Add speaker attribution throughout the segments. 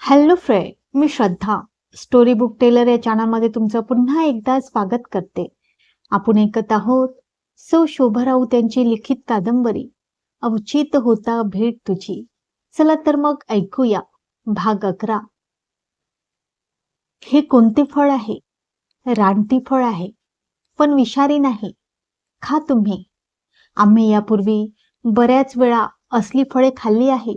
Speaker 1: Hello friend, मी श्रद्धा. Story book teller या चॅनलमध्ये तुमचं पुन्हा एकदा स्वागत करते. आपण ऐकत आहोत सौ शोभा राऊत यांची लिखित कादंबरी अवचित होता भेट तुझी. चला तर मग ऐकूया भाग 11. हे कोणते फळ आहे? रानटी फळ आहे, पण विषारी नाही. खा तुम्ही. आम्ही यापूर्वी बऱ्याच वेळा असली फळे खाल्ली आहे.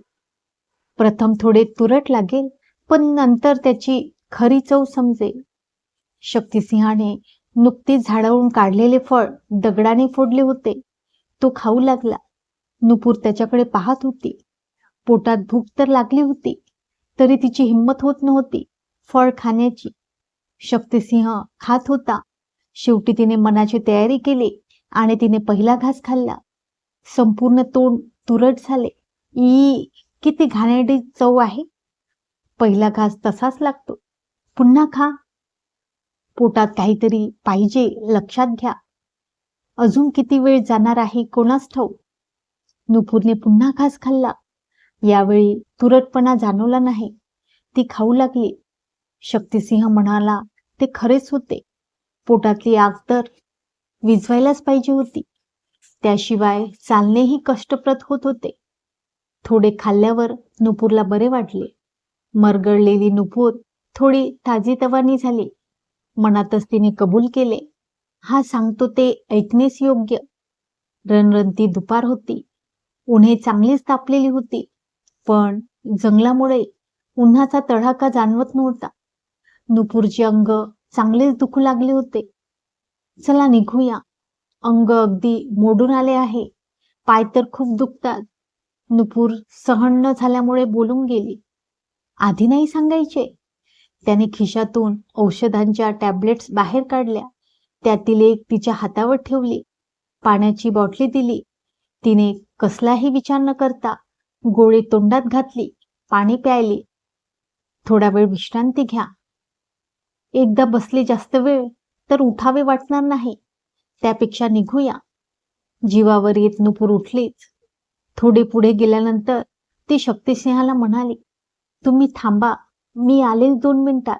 Speaker 1: प्रथम थोडे तुरट लागेल, पण नंतर त्याची खरी चव समजेल. शक्तिसिंहाने नुकतीच झाडावरून काढलेले फळ दगडाने फोडले होते. तो खाऊ लागला. नुपूर त्याच्याकडे पाहत होती. पोटात भूक तर लागली होती, तरी तिची हिंमत होत नव्हती फळ खाण्याची. शक्तिसिंह खात होता. शेवटी तिने मनाची तयारी केली आणि तिने पहिला घास खाल्ला. संपूर्ण तोंड तुरट झाले. किती घाणेरडी चव आहे. पहिला घास तसाच लागतो. पुन्हा खा. पोटात काहीतरी पाहिजे, लक्षात घ्या. अजून किती वेळ जाणार आहे कोणास ठाऊक. नुपूरने पुन्हा घास खाल्ला. यावेळी तुरटपणा जाणवला नाही. ती खाऊ लागली. शक्तिसिंह म्हणाला, ते खरेच होते. पोटातली आग तर विझवायलाच पाहिजे होती. त्याशिवाय चालणेही कष्टप्रद होत होते. थोडे खाल्ल्यावर नुपूरला बरे वाटले. मरगळलेली नुपूर थोडी ताजीतवानी झाली. मनातच तिने कबूल केले, हा सांगतो ते ऐकणेच योग्य. रणरणती दुपार होती. उन्हे चांगलीच तापलेली होती, पण जंगलामुळे उन्हाचा तडाखा जाणवत नव्हता. नुपूरचे अंग चांगलेच दुखू लागले होते. चला निघूया. अंग अगदी मोडून आले आहे. पाय तर खूप दुखतात. नुपूर सहन न झाल्यामुळे बोलून गेली. आधी नाही सांगायचे. त्याने खिशातून औषधांच्या टॅब्लेट्स बाहेर काढल्या. त्यातील एक तिच्या हातावर ठेवली. पाण्याची बाटली दिली. तिने कसलाही विचार न करता गोळी तोंडात घातली. पाणी प्यायले. थोडा वेळ विश्रांती घ्या. एकदा बसले जास्त वेळ तर उठावे वाटणार नाही. त्यापेक्षा निघूया. जीवावर येत नुपूर उठलीच. थोडे पुढे गेल्यानंतर ती शक्तिसिंहाला म्हणाली, तुम्ही थांबा, मी आलेच 2 मिनिटात.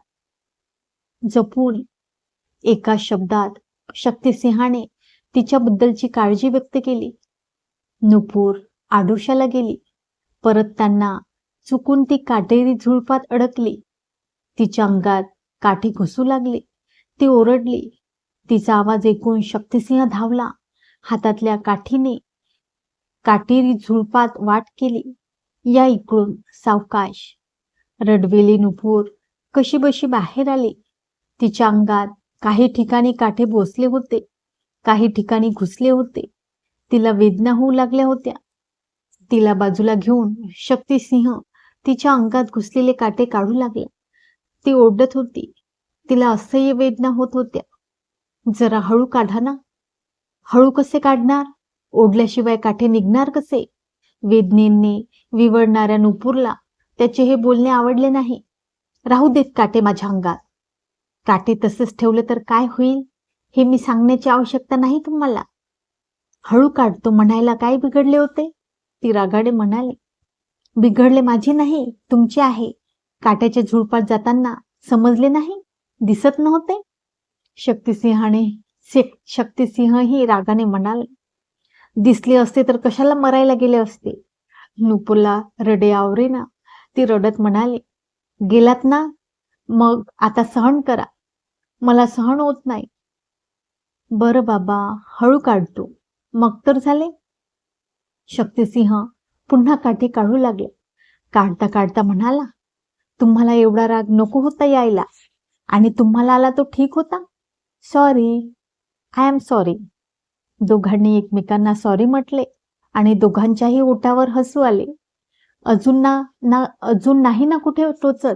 Speaker 1: जपून. एका शब्दात शक्तिसिंहाने तिच्याबद्दलची काळजी व्यक्त केली. नुपूर आडोशाला गेली. परतताना चुकून ती काटेरी झुडपात अडकली. तिच्या अंगात काठी घुसू लागली. ती ओरडली. तिचा आवाज ऐकून शक्तिसिंह धावला. हातातल्या काठीने काटेरी झुडपात वाट केली. या इकडून सावकाश. रडवेली नुपूर कशीबशी बाहेर आली. तिच्या अंगात काही ठिकाणी काटे बोचले होते, काही ठिकाणी घुसले होते. तिला वेदना होऊ लागल्या होत्या. तिला बाजूला घेऊन शक्तिसिंह तिच्या अंगात घुसलेले काटे काढू लागला. ती ओरडत होती. तिला असह्य वेदना होत होत्या. जरा हळू काढा ना. हळू कसे काढणार? ओढल्याशिवाय काठे निघणार कसे? वेदनेने विवळणाऱ्या नुपूरला त्याचे हे बोलणे आवडले नाही. राहू देत काटे माझ्या अंगात. काटे तसेच ठेवले तर काय होईल हे मी सांगण्याची आवश्यकता नाही तुम्हाला. हळू काढतो म्हणायला काय बिघडले होते? ती रागाने म्हणाली. बिघडले माझे नाही, तुमचे आहे. काट्याच्या झुडपात जाताना समजले नाही? दिसत नव्हते? शक्तिसिंहही रागाने म्हणाले. दिसले असते तर कशाला मरायला गेले असते? नुपूरला रडे आवरेना. ती रडत म्हणाली, गेलात ना, मग आता सहन करा. मला सहन होत नाही. बरं बाबा, हळू काढतो. मग तर झाले. शक्तिसिंह पुन्हा काठी काढू लागले. काढता काढता म्हणाला, तुम्हाला एवढा राग नको होता यायला, आणि तुम्हाला आला तो ठीक होता. Sorry, I am sorry. दोघांनी एकमेकांना सॉरी म्हटले आणि दोघांच्याही ओठावर हसू आले. अजून नाही ना कुठे टोचत?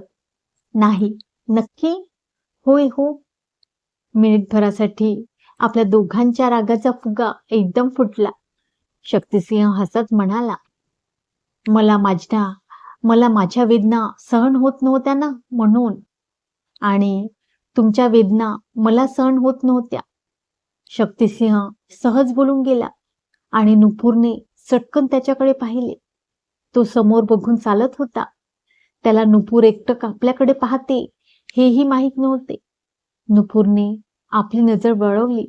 Speaker 1: नाही. नक्की? होय हो. मिनिटभरासाठी आपल्या दोघांच्या रागाचा फुगा एकदम फुटला. शक्तिसिंह हसत म्हणाला, मला माझ्या वेदना सहन होत नव्हत्या ना म्हणून, आणि तुमच्या वेदना मला सहन होत नव्हत्या. शक्तिसिंह सहज बोलून गेला आणि नुपूरने चटकन त्याच्याकडे पाहिले. तो समोर बघून चालत होता. त्याला नुपूर एकटक आपल्याकडे पाहते हेही माहीत नव्हते. नुपूरने आपली नजर वळवली,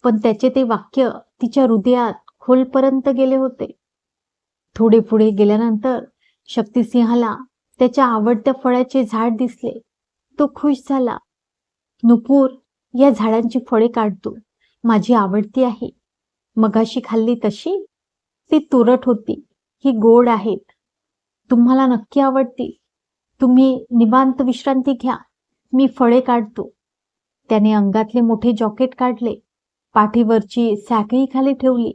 Speaker 1: पण त्याचे ते वाक्य तिच्या हृदयात खोलपर्यंत गेले होते. थोडे पुढे गेल्यानंतर शक्तिसिंहाला त्याच्या आवडत्या फळाचे झाड दिसले. तो खुश झाला. नुपूर, या झाडांची फळे काढतो. माझी आवडती आहे. मगाशी खाल्ली तशी? ती तुरट होती. ही गोड आहेत. तुम्हाला नक्की आवडतील. तुम्ही निवांत विश्रांती घ्या. मी फळे काढतो. त्याने अंगातले मोठे जॉकेट काढले. पाठीवरची सॅकही खाली ठेवली.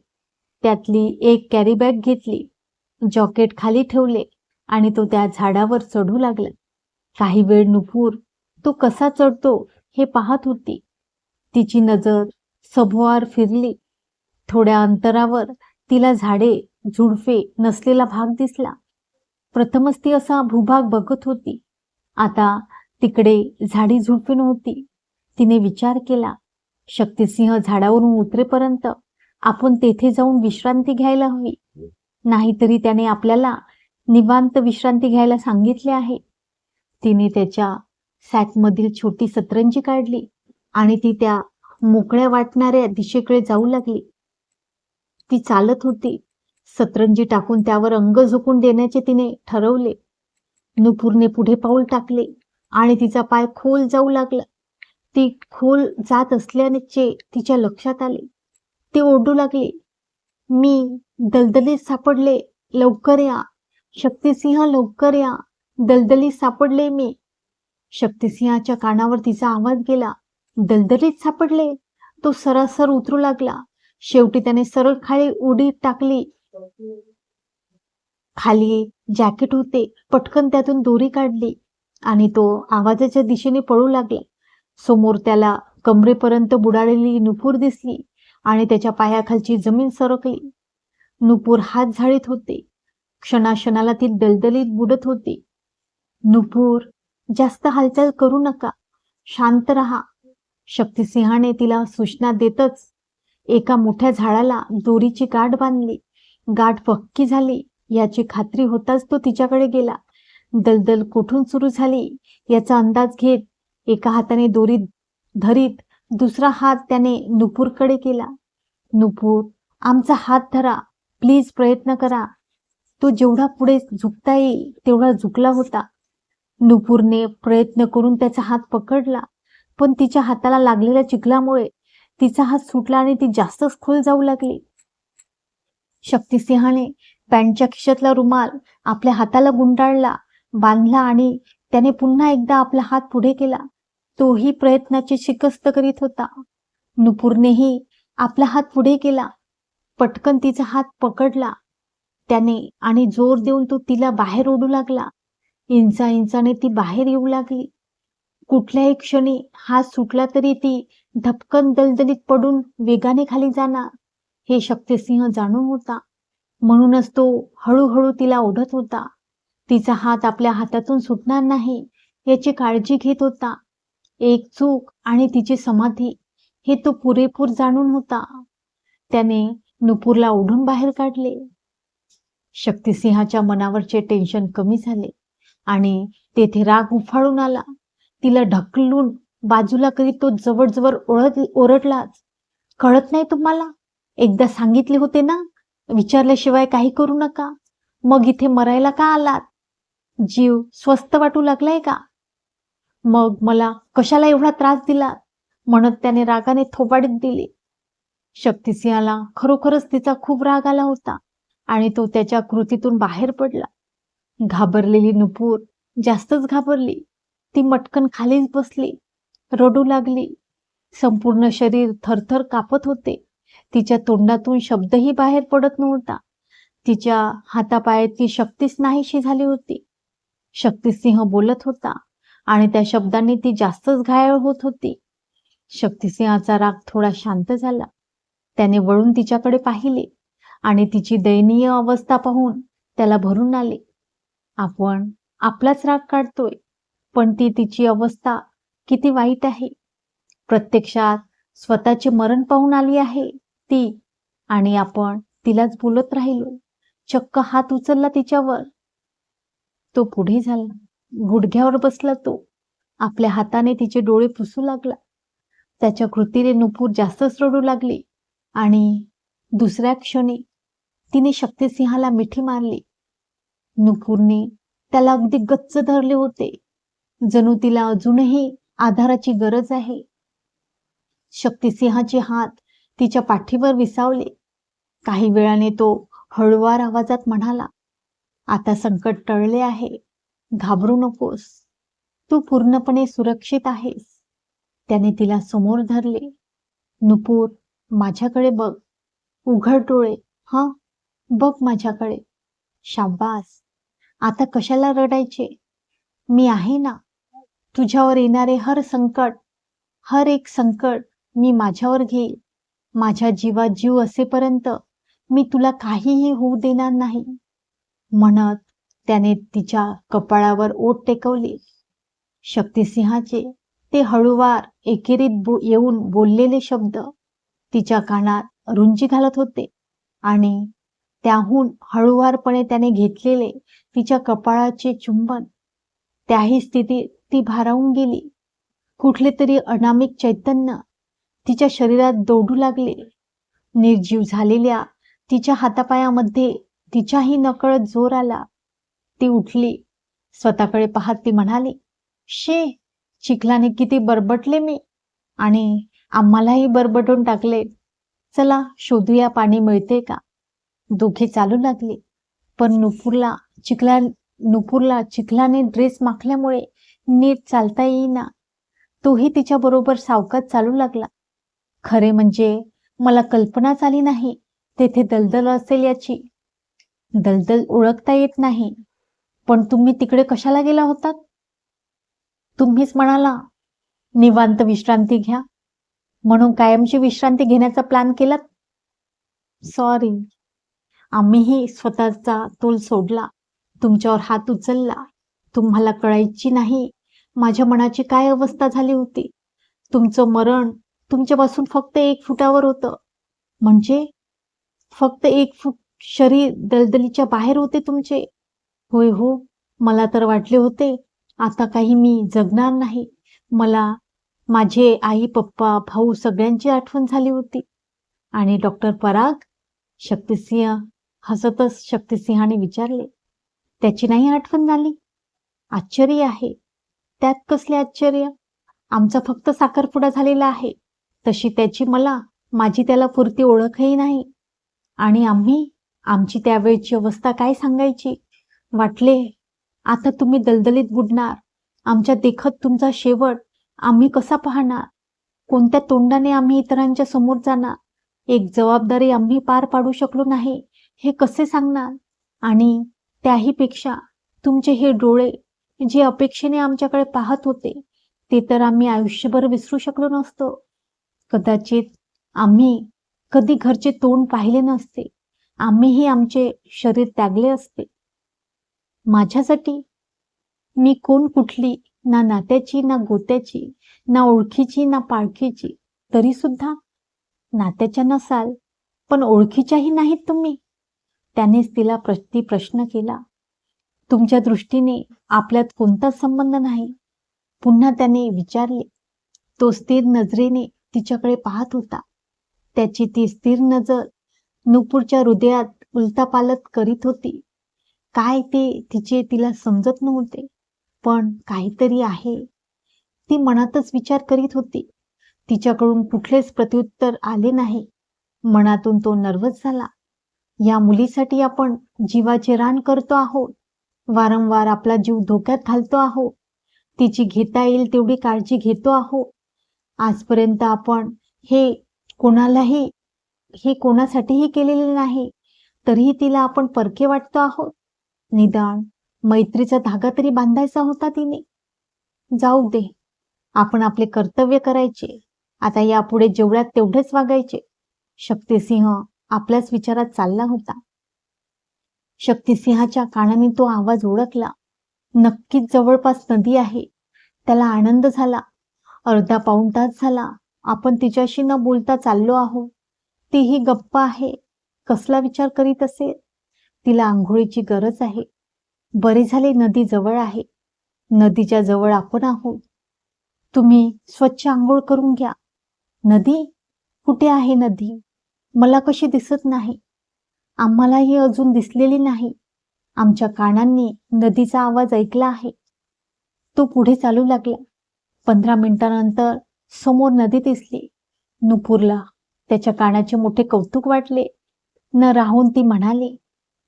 Speaker 1: त्यातली एक कॅरीबॅग घेतली. जॉकेट खाली ठेवले आणि तो त्या झाडावर चढू लागला. काही वेळ नुपूर तो कसा चढतो हे पाहत होती. तिची नजर सभोवार फिरली. थोड्या अंतरावर तिला झाडे झुडपे नसलेला भाग दिसला. प्रथमच ती असा भूभाग बघत होती. आता तिकडे झाडी झुडपे नव्हती. तिने विचार केला, शक्तिसिंह झाडावरून उतरेपर्यंत आपण तेथे जाऊन विश्रांती घ्यायला हवी. नाहीतरी त्याने आपल्याला निवांत विश्रांती घ्यायला सांगितले आहे. तिने त्याच्या सॅकमधील छोटी सतरंजी काढली आणि ती त्या मोकळ्या वाटणाऱ्या दिशेकडे जाऊ लागली. ती चालत होती. सतरंजी टाकून त्यावर अंग झोकून देण्याचे तिने ठरवले. नुपूरने पुढे पाऊल टाकले आणि तिचा पाय खोल जाऊ लागला. ती खोल जात असल्याचे तिच्या लक्षात आले. ती ओरडू लागली, मी दलदलीत सापडले, लवकर या. शक्तिसिंह, लवकर या. दलदलीत सापडले मी. शक्तिसिंहाच्या कानावर तिचा आवाज गेला. दलदलीत सापडले? तो सरासर उतरू लागला. शेवटी त्याने सरळ खाली उडी टाकली. खाली जॅकेट होते. पटकन त्यातून दोरी काढली आणि तो आवाजाच्या दिशेने पळू लागला. समोर त्याला कमरेपर्यंत बुडालेली नुपूर दिसली आणि त्याच्या पायाखालची जमीन सरकली. नुपूर हात झाडीत होते. क्षणाक्षणाला ती दलदलीत बुडत होती. नुपूर, जास्त हालचाल करू नका. शांत रहा. शक्तिसिंहाने तिला सूचना देतच एका मोठ्या झाडाला दोरीची गाठ बांधली. गाठ पक्की झाली याची खात्री होताच तो तिच्याकडे गेला. दलदल कुठून सुरू झाली याचा अंदाज घेत एका हाताने दोरी धरीत दुसरा हात त्याने नुपूरकडे केला. नुपूर, आमचा हात धरा. प्लीज प्रयत्न करा. तो जेवढा पुढे झुकता येईल तेवढा झुकला होता. नुपूरने प्रयत्न करून त्याचा हात पकडला, पण तिच्या हाताला लागलेल्या चिखलामुळे तिचा हात सुटला आणि ती जास्तच खोल जाऊ लागली. शक्तिसिंहाने पॅन्टच्या खिशातला रुमाल आपल्या हाताला गुंडाळला, बांधला आणि त्याने पुन्हा एकदा आपला हात पुढे केला. तोही प्रयत्नाची शिकस्त करीत होता. नुपूरनेही आपला हात पुढे केला. पटकन तिचा हात पकडला त्याने आणि जोर देऊन तो तिला बाहेर ओढू लागला. इंचाने ती बाहेर येऊ लागली. कुठल्याही क्षणी हात सुटला तरी ती धपकन दलदलीत पडून वेगाने खाली जाणार हे शक्तिसिंह जाणून होता. म्हणूनच तो हळूहळू तिला ओढत होता. तिचा हात आपल्या हातातून सुटणार नाही याची काळजी घेत होता. एक चूक आणि तिची समाधी हे तो पुरेपूर जाणून होता. त्याने नुपूरला ओढून बाहेर काढले. शक्तिसिंहाच्या मनावरचे टेन्शन कमी झाले आणि तेथे राग उफाळून आला. तिला ढकलून बाजूला करीत तो जवळजवळ ओरडलाच, कळत नाही तुम्हाला? एकदा सांगितले होते ना, विचारल्याशिवाय काही करू नका. मग इथे मरायला का आलात? जीव स्वस्त वाटू लागलाय का? मग मला कशाला एवढा त्रास दिला? म्हणत त्याने रागाने थोबाडीत दिली. शक्तिसिंहाला खरोखरच तिचा खूप राग आला होता आणि तो त्याच्या कृतीतून बाहेर पडला. घाबरलेली नुपूर जास्तच घाबरली. ती मटकन खालीच बसली, रडू लागली. संपूर्ण शरीर थरथर कापत होते. तिच्या तोंडातून शब्दही बाहेर पडत नव्हता. तिच्या हातापायाची शक्तीच नाहीशी झाली होती. शक्तिसिंह बोलत होता आणि त्या शब्दांनी ती जास्तच घायल होत होती. शक्तिसिंहाचा राग थोडा शांत झाला. त्याने वळून तिच्याकडे पाहिले आणि तिची दयनीय अवस्था पाहून त्याला भरून आले. आपण आपलाच राग काढतोय, पण तिची अवस्था किती वाईट आहे. प्रत्यक्षात स्वतःचे मरण पाहून आली आहे ती आणि आपण तिलाच बोलत राहिलो. चक्क हात उचलला तिच्यावर. तो पुढे झाला. गुडघ्यावर बसला तो. आपल्या हाताने तिचे डोळे पुसू लागला. त्याच्या कृतीने नुपूर जास्तच रडू लागली आणि दुसऱ्या क्षणी तिने शक्तिसिंहाला मिठी मारली. नुपूरने त्याला अगदी गच्च धरले होते, जणू तिला अजूनही आधाराची गरज आहे. शक्तिसिंहाचे हात तिच्या पाठीवर विसावले. काही वेळाने तो हळुवार आवाजात म्हणाला, आता संकट टळले आहे, घाबरू नकोस, तू पूर्णपणे सुरक्षित आहेस. त्याने तिला समोर धरले. नुपूर, माझ्याकडे बघ, उघड डोळे, हं, बघ माझ्याकडे. शाब्बास, आता कशाला रडायचे, मी आहे ना. तुझ्यावर येणारे हर एक संकट मी माझ्यावर घेईल. माझ्या जीवात जीव असेपर्यंत मी तुला काहीही होऊ देणार नाही. म्हणत त्याने तिच्या कपाळावर ओठ टेकवले. शक्तिसिंहाचे ते हळुवार एकेरीत येऊन बोललेले शब्द तिच्या कानात रुंजी घालत होते आणि त्याहून हळुवारपणे त्याने घेतलेले तिच्या कपाळाचे चुंबन. त्याही स्थितीत ती भारावून गेली. कुठले तरी अनामिक चैतन्य तिच्या शरीरात दौडू लागले. निर्जीव झालेल्या तिच्या हातापायामध्ये तिच्याही नकळत जोर आला. ती उठली. स्वतःकडे पाहत ती म्हणाली, शे, चिखलाने किती बरबटले मी आणि आम्हालाही बरबटून टाकले. चला शोधूया पाणी मिळते का. दोघे चालू लागले. पण नुपूरला चिखलाने ड्रेस माखल्यामुळे नीट चालता येईना. तोही तिच्या बरोबर सावकाश चालू लागला. खरे म्हणजे मला कल्पनाच आली नाही तेथे दलदल असेल याची. दलदल ओळखता येत नाही. पण तुम्ही तिकडे कशाला गेला होतात. तुम्हीच म्हणाला निवांत विश्रांती घ्या, म्हणून कायमची विश्रांती घेण्याचा प्लॅन केलात. सॉरी, आम्हीही स्वतःचा तोल सोडला, तुमच्यावर हात उचलला. तुम्हाला कळायची नाही माझ्या मनाची काय अवस्था झाली होती. तुमचं मरण तुमच्यापासून फक्त 1 फुटावर होतं. म्हणजे फक्त 1 फूट शरीर दलदलीच्या बाहेर होते तुमचे. होय हो, मला तर वाटले होते आता काही मी जगणार नाही. मला माझे आई, पप्पा, भाऊ सगळ्यांची आठवण झाली होती. आणि डॉक्टर पराग, हसतच शक्तिसिंहाने विचारले. त्याची नाही आठवण झाली. आश्चर्य आहे. त्यात कसले आश्चर्य. आमचा फक्त साखरपुडा झालेला आहे. तशी त्याची माझी त्याला पुरती ओळखही नाही. आणि आमची त्यावेळची अवस्था काय सांगायची. वाटले आता तुम्ही दलदलीत बुडणार. आमच्या देखत तुमचा शेवट आम्ही कसा पाहणार. कोणत्या तोंडाने आम्ही इतरांच्या समोर जाणार. एक जबाबदारी आम्ही पार पाडू शकलो नाही हे कसे सांगणार. आणि त्याहीपेक्षा तुमचे हे डोळे जे अपेक्षेने आमच्याकडे पाहत होते ते तर आम्ही आयुष्यभर विसरू शकलो नसतो. कदाचित आम्ही कधी घरचे तोंड पाहिले नसते. आम्हीही आमचे शरीर त्यागले असते. माझ्यासाठी मी कोण कुठली, ना नात्याची ना गोत्याची, ना ओळखीची ना पाळखीची. तरी सुद्धा नात्याच्या नसाल पण ओळखीच्याही नाहीत तुम्ही. त्यानेच तिला प्रश्न केला. तुमच्या दृष्टीने आपल्यात कोणताच संबंध नाही. पुन्हा त्याने विचारले. तो स्थिर नजरेने तिच्याकडे पाहत होता. त्याची ती स्थिर नजर नुपूरच्या हृदयात उलथापालथ करीत होती. काय ते तिला समजत नव्हते, पण काहीतरी आहे. ती मनातच विचार करीत होती. तिच्याकडून कुठलेच प्रत्युत्तर आले नाही. मनातून तो नर्वस झाला. या मुलीसाठी आपण जीवाचे रान करतो आहोत. वारंवार आपला जीव धोक्यात घालतो आहोत. तिची घेता येईल तेवढी काळजी घेतो आहोत. आजपर्यंत आपण हे कोणासाठीही केलेले नाही. तरीही तिला आपण परके वाटतो आहोत. निदान मैत्रीचा धागा तरी बांधायचा होता तिने. जाऊ दे, आपण आपले कर्तव्य करायचे. आता यापुढे जेवढ्यात तेवढेच वागायचे. शक्तिसिंह आपल्याच विचारात चालला होता. शक्तिसिंहाच्या कानाने तो आवाज ओळखला. नक्कीच जवळपास नदी आहे. त्याला आनंद झाला. अर्धा पाऊण तास झाला आपण तिच्याशी न बोलता चाललो आहोत. तीही गप्प आहे. कसला विचार करीत असेल. तिला आंघोळीची गरज आहे. बरे झाले नदी जवळ आहे. नदीच्या जवळ आपण आहोत. तुम्ही स्वच्छ आंघोळ करून घ्या. नदी? कुठे आहे नदी? मला कशी दिसत नाही? आम्हालाही अजून दिसलेली नाही. आमच्या कानांनी नदीचा आवाज ऐकला आहे. तो पुढे चालू लागला. 15 मिनिटांनंतर समोर नदी दिसली. नुपूरला त्याच्या कानाचे मोठे कौतुक वाटले. न राहून ती म्हणाली,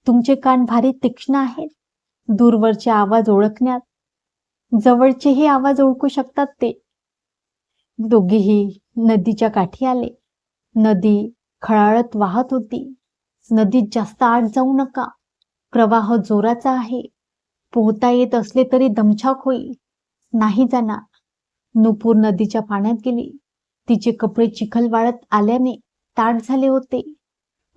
Speaker 1: तुमचे कान भारी तीक्ष्ण आहेत. दूरवरचे आवाज ओळखण्यात जवळचेही आवाज ओळखू शकतात ते. दोघेही नदीच्या काठी आले. नदी खळाळत वाहत होती. नदीत जास्त आत जाऊ नका. प्रवाह जोराचा आहे. पोहता येत असले तरी दमछाक होईल. नाही जाणार. नुपूर नदीच्या पाण्यात गेली. तिचे कपडे चिखल वाळत आल्याने ताठ झाले होते.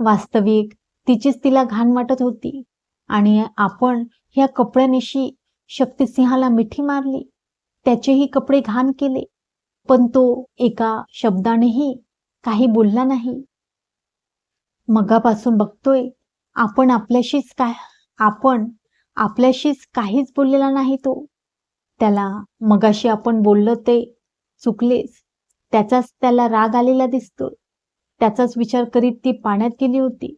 Speaker 1: वास्तविक तिचीच तिला घाण वाटत होती आणि आपण ह्या कपड्यानिशी शक्तिसिंहाला मिठी मारली. त्याचेही कपडे घाण केले. पण तो एका शब्दानेही काही बोलला नाही. मगापासून बघतोय आपण आपल्याशीच काहीच बोललेला नाही तो. त्याला मगाशी आपण बोललो ते चुकलेच. त्याचाच त्याला राग आलेला दिसतो. त्याचाच विचार करीत ती पाण्यात गेली होती.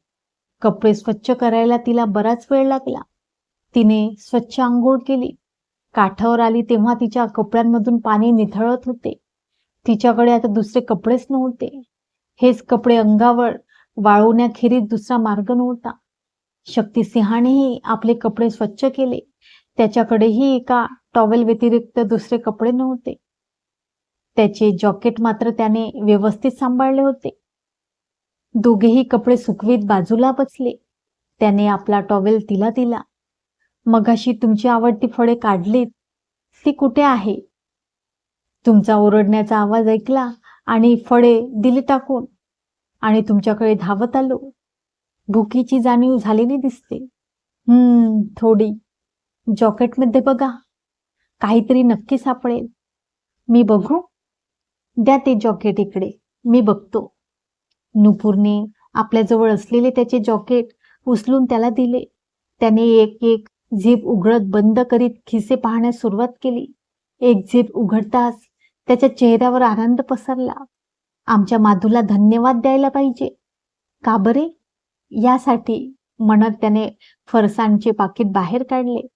Speaker 1: कपडे स्वच्छ करायला तिला बराच वेळ लागला. तिने स्वच्छ आंघोळ केली. काठावर आली तेव्हा तिच्या कपड्यांमधून पाणी निथळत होते. तिच्याकडे आता दुसरे कपडेच नव्हते. हेच कपडे अंगावर वाळवण्याखेरीज दुसरा मार्ग नव्हता. शक्तिसिंहानेही आपले कपडे स्वच्छ केले. त्याच्याकडेही एका टॉवेल व्यतिरिक्त दुसरे कपडे नव्हते. त्याचे जॉकेट मात्र त्याने व्यवस्थित सांभाळले होते. दोघेही कपडे सुकवीत बाजूला बसले. त्याने आपला टॉवेल तिला दिला. मगाशी तुमची आवडती फळे काढलीत, ती कुठे आहे? तुमचा ओरडण्याचा आवाज ऐकला आणि फळे दिली टाकून आणि तुमच्याकडे धावत आलो. भुकीची जाणीव झालेली दिसते. थोडी. जॉकेटमध्ये बघा, काहीतरी नक्की सापडेल. मी बघू? द्या ते जॉकेट इकडे, मी बघतो. नुपूरने आपल्याजवळ असलेले त्याचे जॉकेट उचलून त्याला दिले. त्याने एक एक झीप उघडत बंद करीत खिसे पाहण्यास सुरुवात केली. एक झीप उघडताच त्याच्या चेहऱ्यावर आनंद पसरला. आमच्या माधूला धन्यवाद द्यायला पाहिजे. का बरे? यासाठी म्हणत त्याने फरसाणचे पाकिट बाहेर काढले.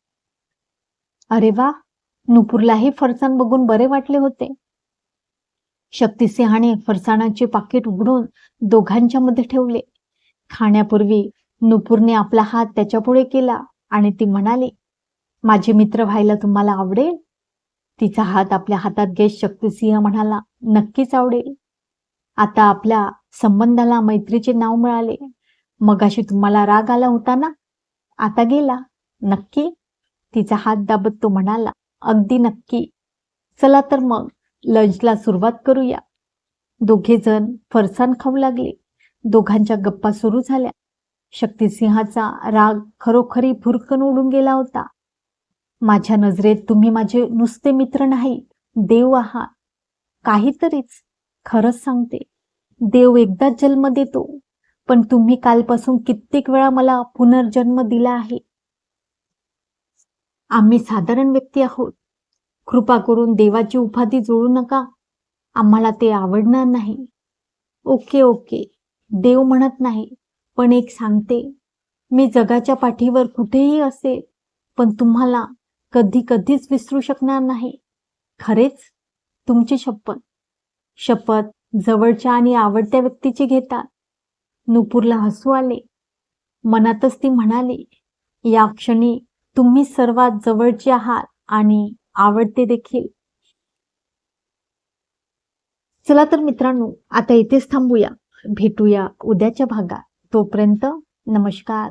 Speaker 1: अरे वा! नुपूरलाही फरसाण बघून बरे वाटले होते. शक्तिसिंहाने फरसाणाचे पाकिट उघडून दोघांच्या मध्ये ठेवले. खाण्यापूर्वी नुपूरने आपला हात त्याच्यापुढे केला आणि ती म्हणाली, माझे मित्र व्हायला तुम्हाला आवडेल? तिचा हात आपल्या हातात घेत शक्तिसिंह म्हणाला, नक्कीच आवडेल. आता आपल्या संबंधाला मैत्रीचे नाव मिळाले. मगाशी तुम्हाला राग आला होता ना, आता गेला. नक्की? तिचा हात दाबत तो म्हणाला, अगदी नक्की. चला तर मग लंचला सुरुवात करूया. दोघे जण फरसाण खाऊ लागले. दोघांच्या गप्पा सुरू झाल्या. शक्तिसिंहाचा राग खरोखरी भुरकन उडून गेला होता. माझ्या नजरेत तुम्ही माझे नुसते मित्र नाही, देव आहात. काहीतरीच. खरंच सांगते, देव एकदाच जन्म देतो, पण तुम्ही कालपासून कित्येक वेळा मला पुनर्जन्म दिला आहे. आम्ही साधारण व्यक्ती आहोत. कृपा करून देवाची उपाधी जोडू नका. आम्हाला ते आवडणार नाही. ओके, देव म्हणत नाही, पण एक सांगते, मी जगाच्या पाठीवर कुठेही असेल, पण तुम्हाला कधीच विसरू शकणार नाही. खरेच, तुमची शपथ. शपथ जवळच्या आणि आवडत्या व्यक्तीची घेतात. नुपूरला हसू आले. मनातच ती म्हणाली, या क्षणी तुम्ही सर्वात जवळचे आहात आणि आवडते देखील. चला तर मित्रांनो, आता इथेच थांबूया. भेटूया उद्याच्या भागात. तोपर्यंत नमस्कार.